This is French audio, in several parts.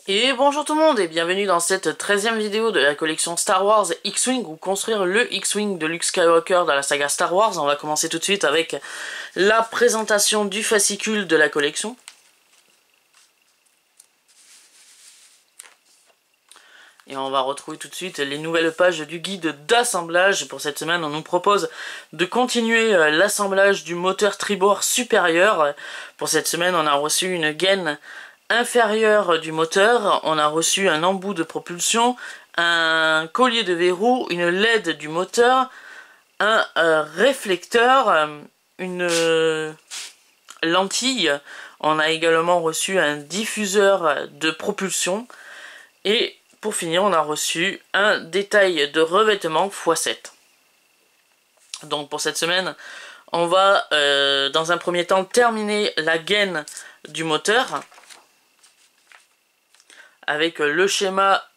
Et bonjour tout le monde et bienvenue dans cette 13e vidéo de la collection Star Wars X-Wing ou construire le X-Wing de Luke Skywalker dans la saga Star Wars. On va commencer tout de suite avec la présentation du fascicule de la collection. Et on va retrouver tout de suite les nouvelles pages du guide d'assemblage. Pour cette semaine, on nous propose de continuer l'assemblage du moteur tribord supérieur. Pour cette semaine, on a reçu une gaine inférieure du moteur, on a reçu un embout de propulsion, un collier de verrou, une LED du moteur, un réflecteur, une lentille. On a également reçu un diffuseur de propulsion et pour finir on a reçu un détail de revêtement x7. Donc pour cette semaine on va dans un premier temps terminer la gaine du moteur avec le schéma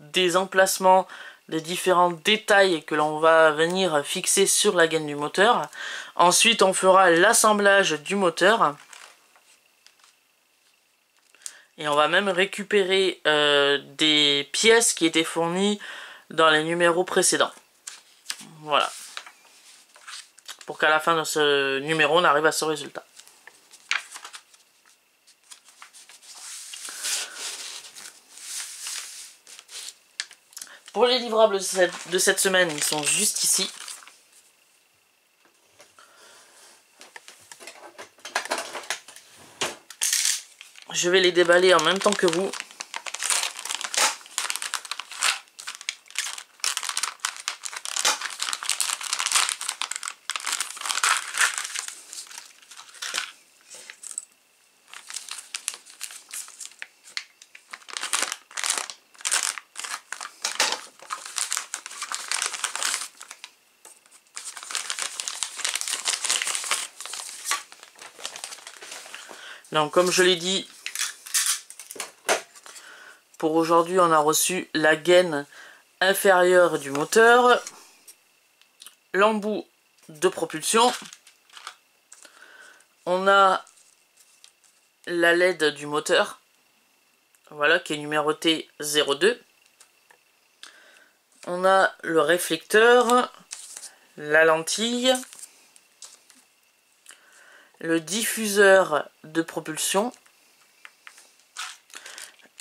des emplacements, des différents détails que l'on va venir fixer sur la gaine du moteur. Ensuite, on fera l'assemblage du moteur. Et on va même récupérer des pièces qui étaient fournies dans les numéros précédents. Voilà. Pour qu'à la fin de ce numéro, on arrive à ce résultat. Pour les livrables de cette semaine, ils sont juste ici. Je vais les déballer en même temps que vous. Donc comme je l'ai dit, pour aujourd'hui on a reçu la gaine inférieure du moteur, l'embout de propulsion, on a la LED du moteur, voilà, qui est numérotée 02, on a le réflecteur, la lentille, le diffuseur de propulsion,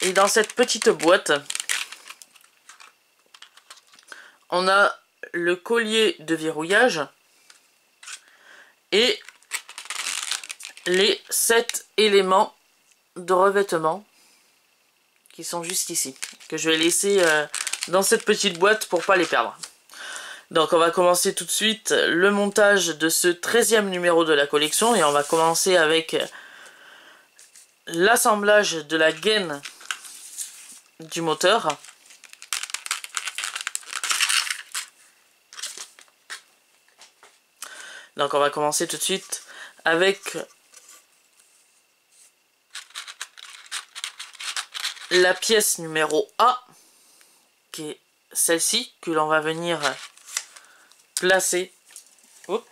et dans cette petite boîte on a le collier de verrouillage et les 7 éléments de revêtement qui sont juste ici, que je vais laisser dans cette petite boîte pour pas les perdre. Donc on va commencer tout de suite le montage de ce 13e numéro de la collection et on va commencer avec l'assemblage de la gaine du moteur. Donc on va commencer tout de suite avec la pièce numéro A, qui est celle-ci, que l'on va venir placer. Hop.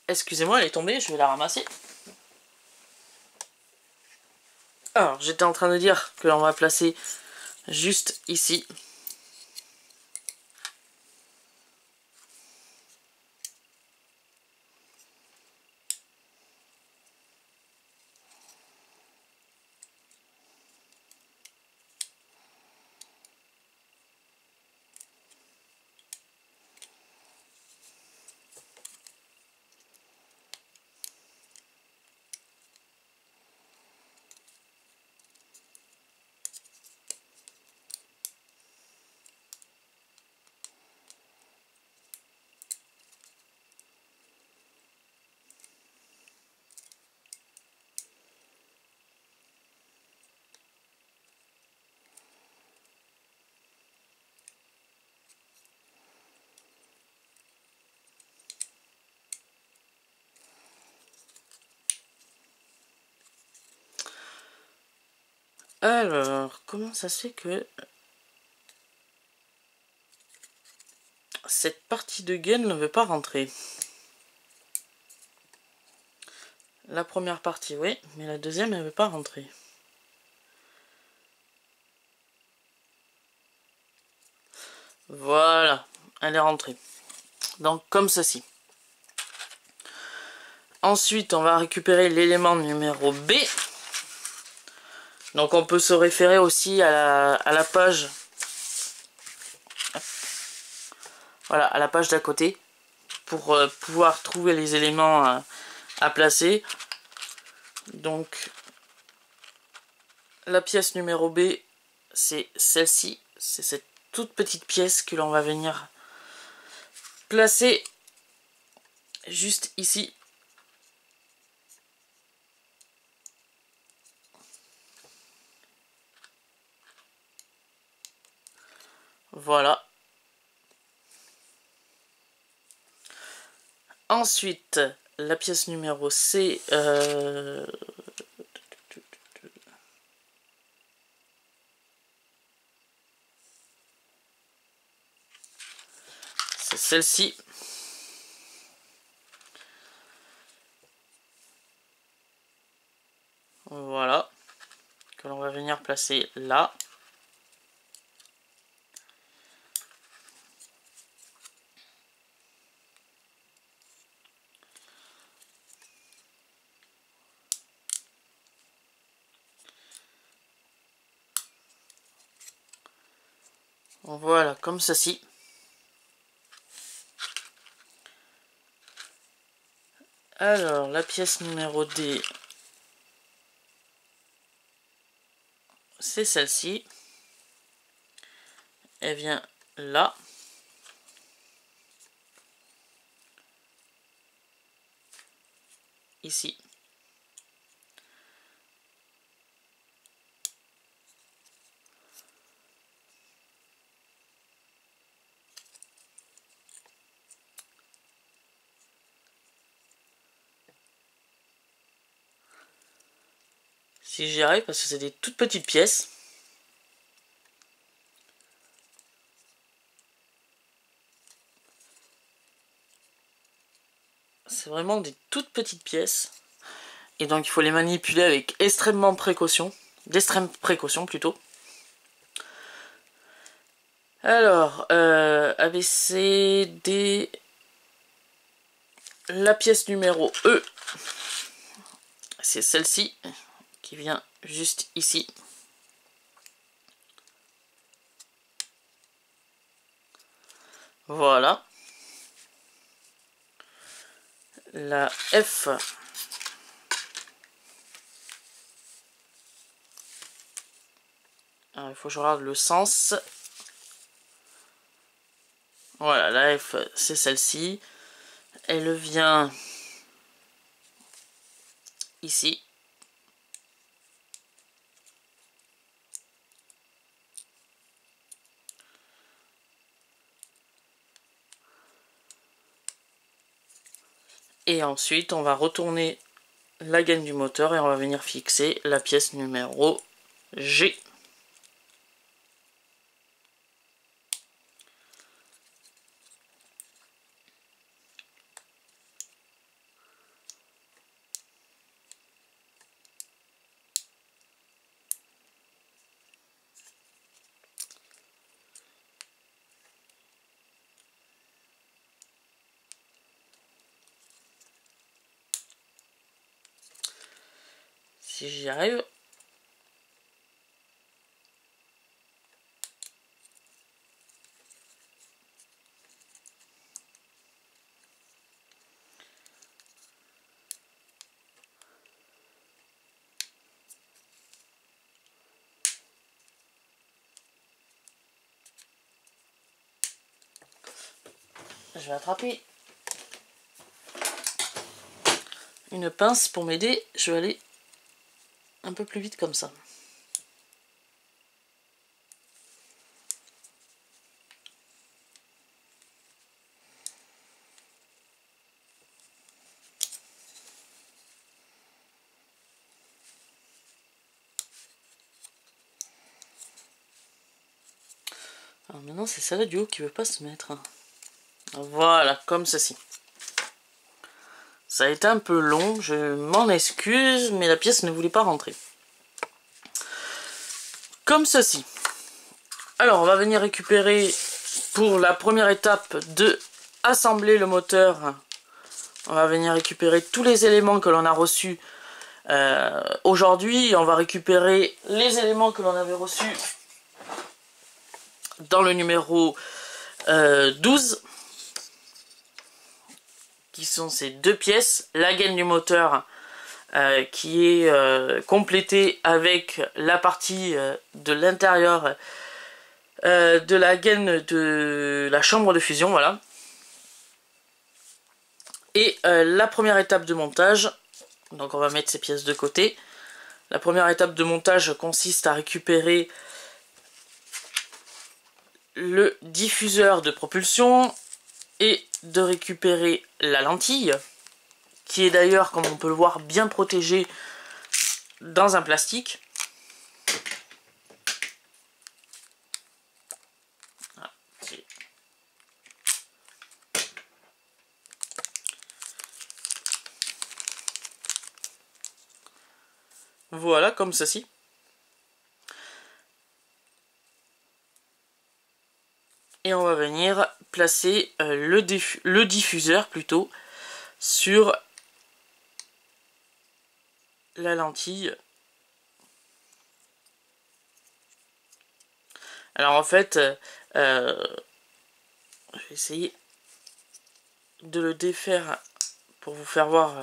Excusez-moi, elle est tombée, je vais la ramasser. Alors, j'étais en train de dire que l'on va placer juste ici. Alors, comment ça se fait que cette partie de gaine ne veut pas rentrer? La première partie, oui, mais la deuxième, elle ne veut pas rentrer. Voilà, elle est rentrée. Donc, comme ceci. Ensuite, on va récupérer l'élément numéro B. Donc, on peut se référer aussi à la page. Voilà, à la page d'à côté. Pour pouvoir trouver les éléments à placer. Donc, la pièce numéro B, c'est celle-ci. C'est cette toute petite pièce que l'on va venir placer juste ici. Voilà. Ensuite, la pièce numéro C. C'est celle-ci. Voilà. Que l'on va venir placer là. Voilà, comme ceci. Alors, la pièce numéro D, c'est celle-ci. Elle vient là. Ici. Si j'y arrive, parce que c'est des toutes petites pièces. C'est vraiment des toutes petites pièces. Et donc il faut les manipuler avec extrêmement précaution. D'extrême précaution plutôt. Alors, A, B, C, D. La pièce numéro E. C'est celle-ci. Qui vient juste ici. Voilà. La F. Alors, il faut que je regarde le sens. Voilà, la F, c'est celle-ci. Elle vient ici. Et ensuite, on va retourner la gaine du moteur et on va venir fixer la pièce numéro G. Si j'y arrive. Je vais attraper une pince pour m'aider. Je vais aller un peu plus vite comme ça. Alors maintenant c'est celle-là du haut qui veut pas se mettre. Voilà, comme ceci. Ça a été un peu long, je m'en excuse, mais la pièce ne voulait pas rentrer. Comme ceci. Alors, on va venir récupérer, pour la première étape de assembler le moteur, on va venir récupérer tous les éléments que l'on a reçus aujourd'hui. On va récupérer les éléments que l'on avait reçus dans le numéro 12, qui sont ces deux pièces, la gaine du moteur qui est complétée avec la partie de l'intérieur de la gaine de la chambre de fusion, voilà. Et la première étape de montage, donc on va mettre ces pièces de côté. La première étape de montage consiste à récupérer le diffuseur de propulsion et de récupérer la lentille, qui est d'ailleurs, comme on peut le voir, bien protégée dans un plastique. Voilà, comme ceci. Et on va venir placer le diffuseur plutôt sur la lentille. Alors en fait, je vais essayer de le défaire pour vous faire voir.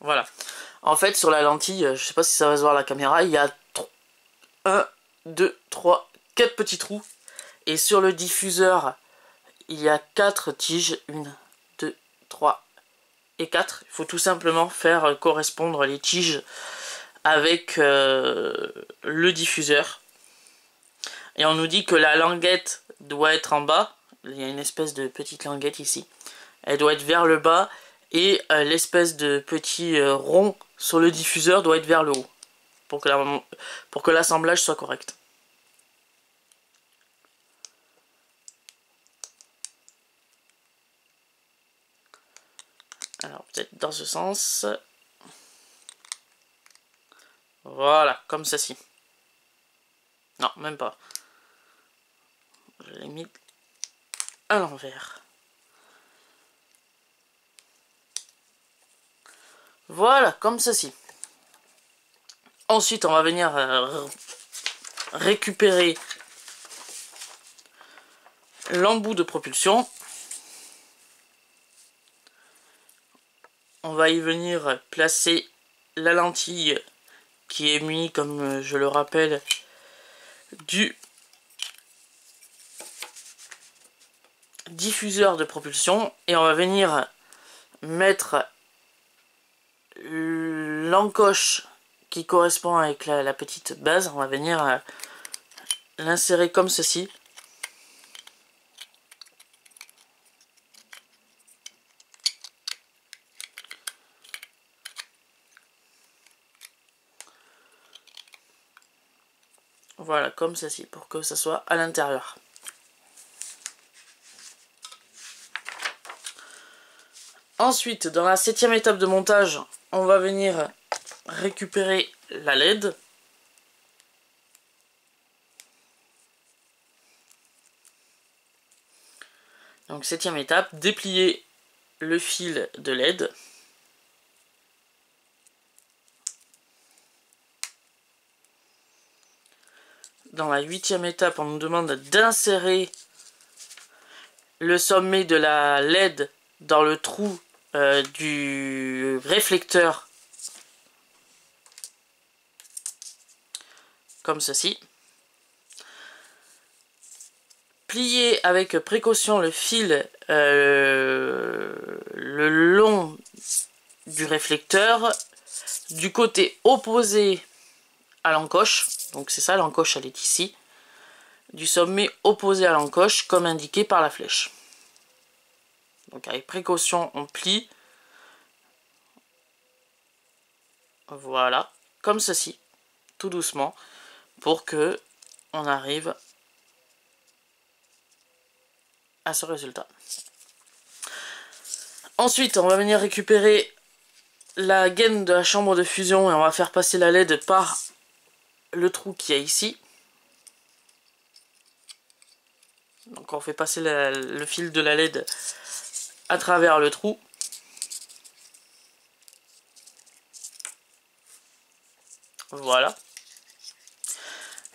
Voilà. En fait, sur la lentille, je sais pas si ça va se voir à la caméra, il y a 1, 2, 3, 4 petits trous. Et sur le diffuseur, il y a 4 tiges. 1, 2, 3 et 4. Il faut tout simplement faire correspondre les tiges avec le diffuseur. Et on nous dit que la languette doit être en bas. Il y a une espèce de petite languette ici. Elle doit être vers le bas. Et l'espèce de petit rond sur le diffuseur doit être vers le haut. Pour que l'assemblage soit correct. Alors peut-être dans ce sens. Voilà, comme ceci. Non, même pas. Je l'ai mis à l'envers. Voilà, comme ceci. Ensuite, on va venir récupérer l'embout de propulsion. On va y venir placer la lentille qui est munie, comme je le rappelle, du diffuseur de propulsion. Et on va venir mettre l'encoche qui correspond avec la petite base. On va venir l'insérer comme ceci. Voilà, comme ceci, pour que ça soit à l'intérieur. Ensuite, dans la 7e étape de montage, on va venir récupérer la LED. Donc 7e étape, déplier le fil de LED. Dans la 8e étape, on nous demande d'insérer le sommet de la LED dans le trou du réflecteur, comme ceci. Plier avec précaution le fil le long du réflecteur du côté opposé à l'encoche. Donc c'est ça, l'encoche elle est ici. Du sommet opposé à l'encoche comme indiqué par la flèche. Donc avec précaution on plie. Voilà, comme ceci, tout doucement, pour que on arrive à ce résultat. Ensuite, on va venir récupérer la gaine de la chambre de fusion et on va faire passer la LED par le trou qu'il y a ici. Donc on fait passer le fil de la LED à travers le trou. Voilà.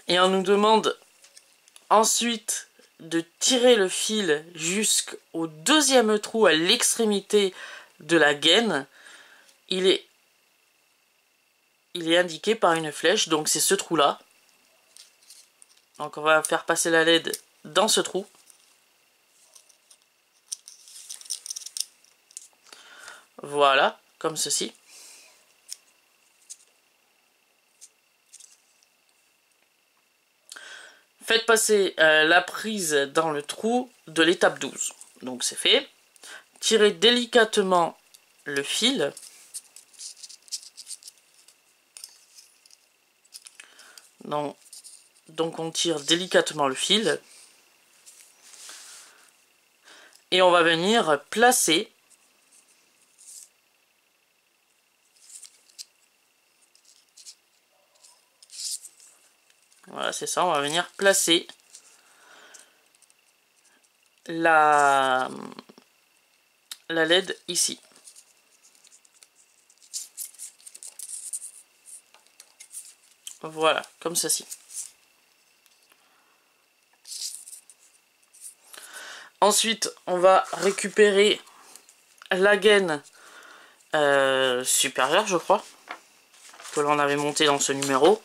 Et on nous demande ensuite de tirer le fil jusqu'au deuxième trou à l'extrémité de la gaine. Il est indiqué par une flèche, donc c'est ce trou là. Donc on va faire passer la LED dans ce trou. Voilà, comme ceci. Faites passer la prise dans le trou de l'étape 12. Donc c'est fait. Tirez délicatement le fil. Donc on tire délicatement le fil. Et on va venir placer voilà, c'est ça, on va venir placer la LED ici. Voilà, comme ceci. Ensuite, on va récupérer la gaine supérieure, je crois, que l'on avait montée dans ce numéro.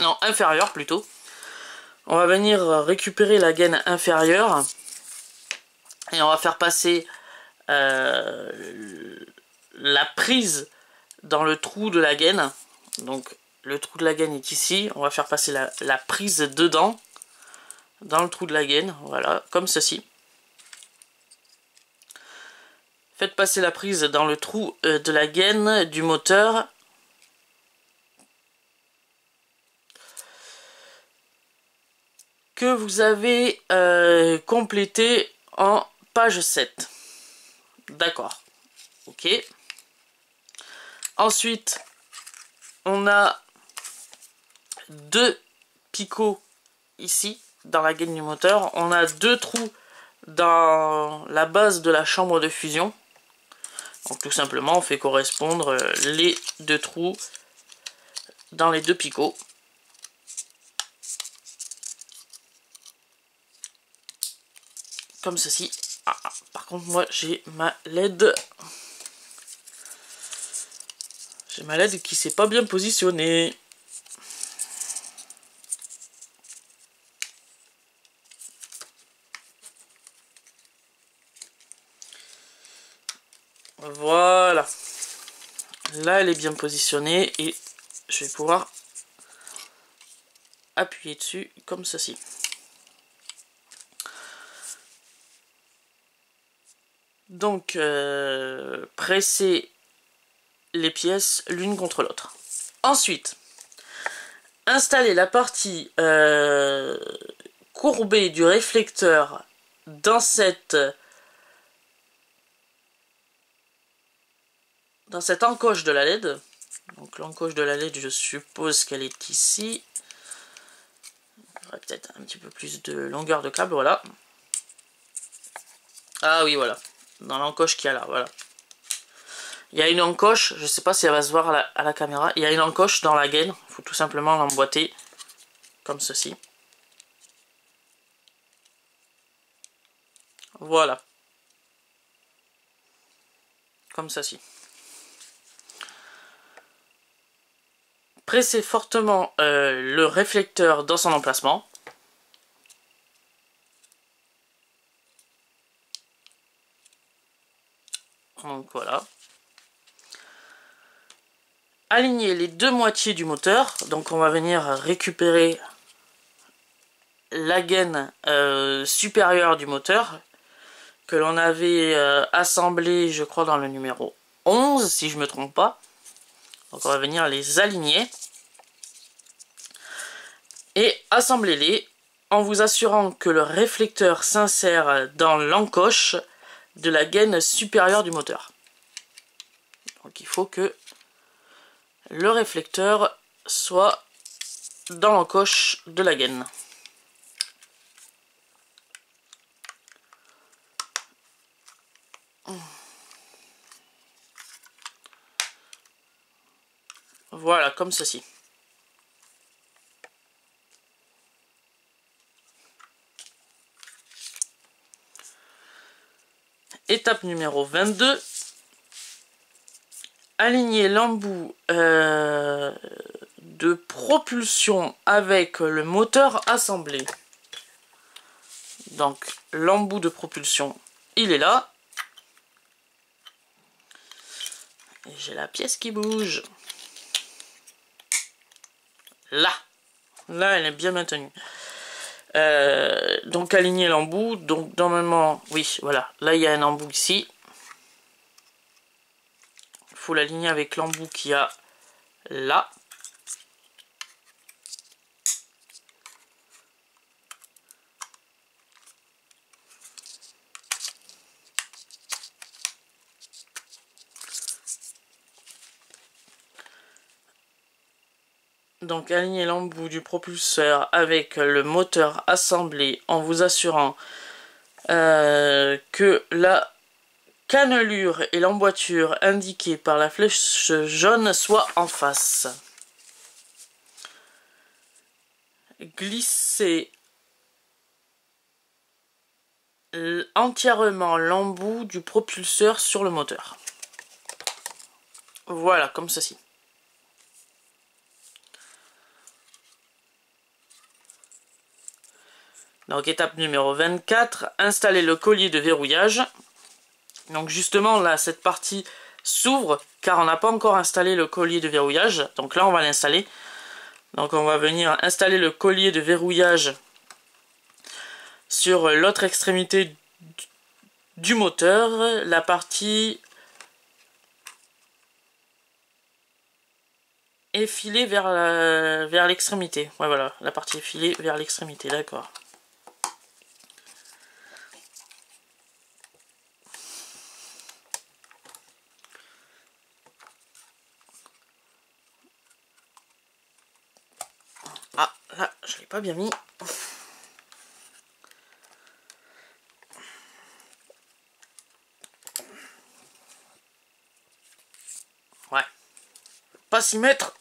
Non, inférieure plutôt. On va venir récupérer la gaine inférieure et on va faire passer la prise dans le trou de la gaine. Donc le trou de la gaine est ici. On va faire passer la prise dedans, dans le trou de la gaine. Voilà, comme ceci. Faites passer la prise dans le trou de la gaine du moteur. Que vous avez complété en page 7. D'accord. Ok. Ensuite, on a 2 picots ici, dans la gaine du moteur. On a 2 trous dans la base de la chambre de fusion. Donc tout simplement, on fait correspondre les 2 trous dans les 2 picots. Comme ceci. Par contre, moi, j'ai ma LED. J'ai ma LED qui s'est pas bien positionnée. Voilà. Là, elle est bien positionnée et je vais pouvoir appuyer dessus comme ceci. Donc, presser les pièces l'une contre l'autre. Ensuite, installer la partie courbée du réflecteur dans cette encoche de la LED. Donc l'encoche de la LED, je suppose qu'elle est ici. Il y aurait peut-être un petit peu plus de longueur de câble, voilà. Ah oui, voilà. Dans l'encoche qu'il y a là, voilà. Il y a une encoche, je ne sais pas si elle va se voir à la caméra. Il y a une encoche dans la gaine, il faut tout simplement l'emboîter comme ceci. Voilà. Comme ceci. Pressez fortement le réflecteur dans son emplacement. Donc voilà. Alignez les 2 moitiés du moteur. Donc on va venir récupérer la gaine supérieure du moteur que l'on avait assemblée, je crois, dans le numéro 11, si je ne me trompe pas. Donc on va venir les aligner. Et assembler-les en vous assurant que le réflecteur s'insère dans l'encoche de la gaine supérieure du moteur. Donc il faut que le réflecteur soit dans l'encoche de la gaine. Voilà, comme ceci. Étape numéro 22. Aligner l'embout de propulsion avec le moteur assemblé. Donc l'embout de propulsion, il est là. Et j'ai la pièce qui bouge. Là, elle est bien maintenue. Donc aligner l'embout. Donc normalement, oui, voilà. Là, il y a un embout ici. Il faut l'aligner avec l'embout qu'il y a là. Donc aligner l'embout du propulseur avec le moteur assemblé en vous assurant que la cannelure et l'emboîture indiquées par la flèche jaune soient en face. Glissez entièrement l'embout du propulseur sur le moteur. Voilà, comme ceci. Donc étape numéro 24, installer le collier de verrouillage. Donc justement là cette partie s'ouvre car on n'a pas encore installé le collier de verrouillage. Donc là on va l'installer. Donc on va venir installer le collier de verrouillage sur l'autre extrémité du moteur. La partie effilée vers l'extrémité. Ouais voilà, la partie effilée vers l'extrémité, d'accord. Ah, là, je l'ai pas bien mis. Ouais. Pas s'y mettre.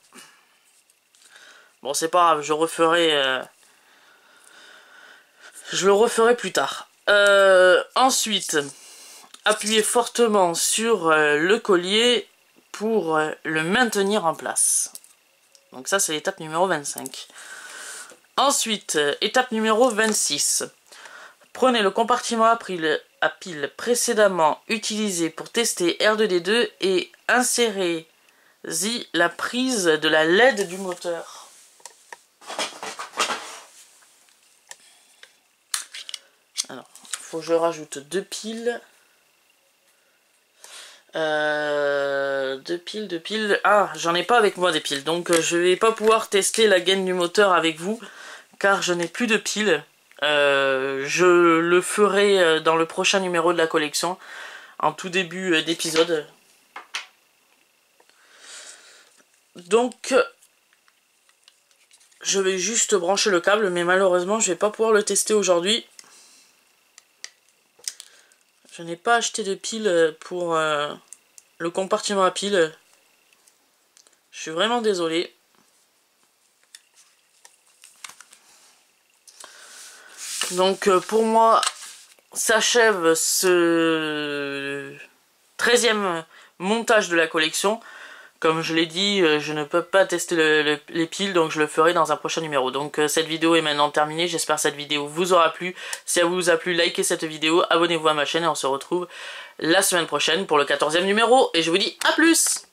Bon, c'est pas grave, je le referai plus tard. Ensuite, appuyez fortement sur le collier pour le maintenir en place. Donc ça, c'est l'étape numéro 25. Ensuite, étape numéro 26. Prenez le compartiment à pile précédemment utilisé pour tester R2D2 et insérez-y la prise de la LED du moteur. Alors, il faut que je rajoute deux piles. Deux piles. Ah, j'en ai pas avec moi des piles, donc je vais pas pouvoir tester la gaine du moteur avec vous, car je n'ai plus de piles. Je le ferai dans le prochain numéro de la collection, en tout début d'épisode. Donc, je vais juste brancher le câble, mais malheureusement, je vais pas pouvoir le tester aujourd'hui. Je n'ai pas acheté de piles pour le compartiment à piles. Je suis vraiment désolé. Donc pour moi, s'achève ce 13e montage de la collection. Comme je l'ai dit, je ne peux pas tester les piles, donc je le ferai dans un prochain numéro. Donc cette vidéo est maintenant terminée, j'espère que cette vidéo vous aura plu. Si elle vous a plu, likez cette vidéo, abonnez-vous à ma chaîne et on se retrouve la semaine prochaine pour le 14e numéro. Et je vous dis à plus!